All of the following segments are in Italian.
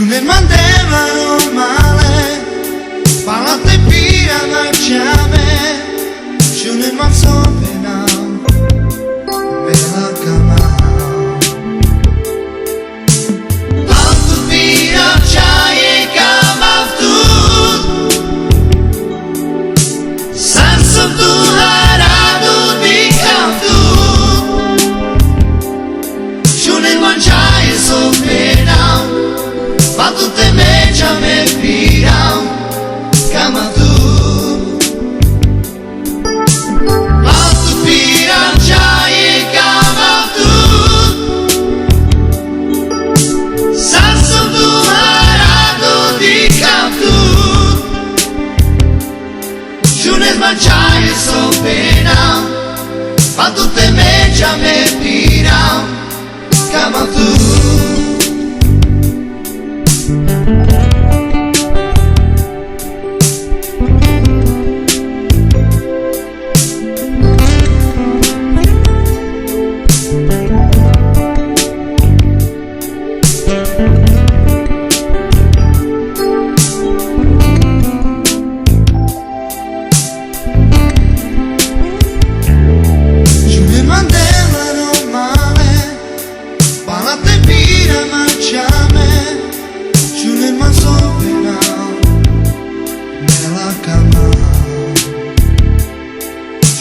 Ne mandevano male, parlate pira marciame, giù nel mazzo penao, me la camao. Alto pira c'hai camao tu, senza tu harado di canto, giù nel mangiare so penao. Ma tutte me già me piram, cama tu. Ma tu piram già e cama tu. Senza tu harado di canto. Giù ne smangiai so pena. Ma tutte me già me piram, cama tu.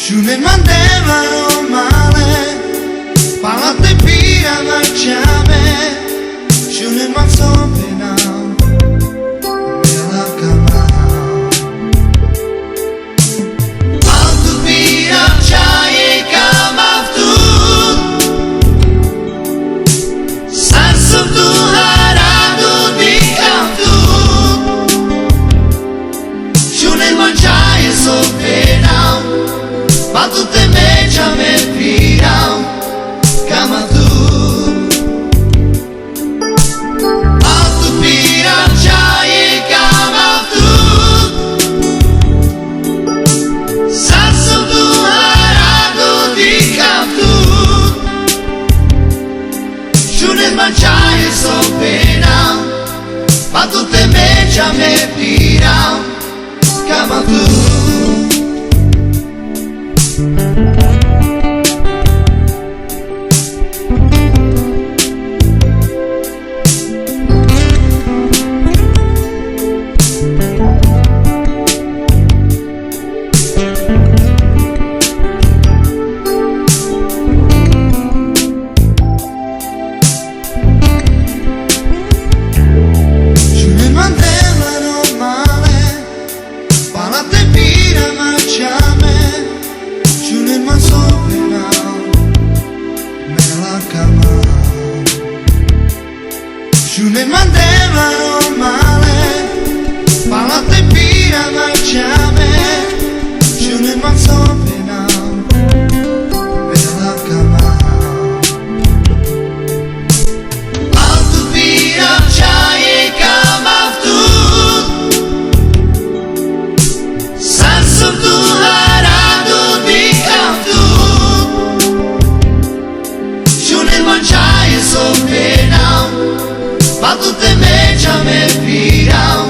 Giù ne mandevano male, parlate pira marciame, giù nel mazzo penao, me la camao. Alto pira c'hai e camao tu, senza tu harado di canto, giù nel mangiare so penao. Ma tutte me già me piram, cama tu. Ma tu piram già e cama tu. Senza tu harado di canto. Giù nel mangiare so pena. Ma tutte me già me piram, cama tu. Giù ne mandevano male, parlate pira marciame, giù nel mazzo penao, me la camao. Alto pira c'hai e camao tu, senza tu harado di canto, giù nel mangiare so penao. Ma tutte me già me piram.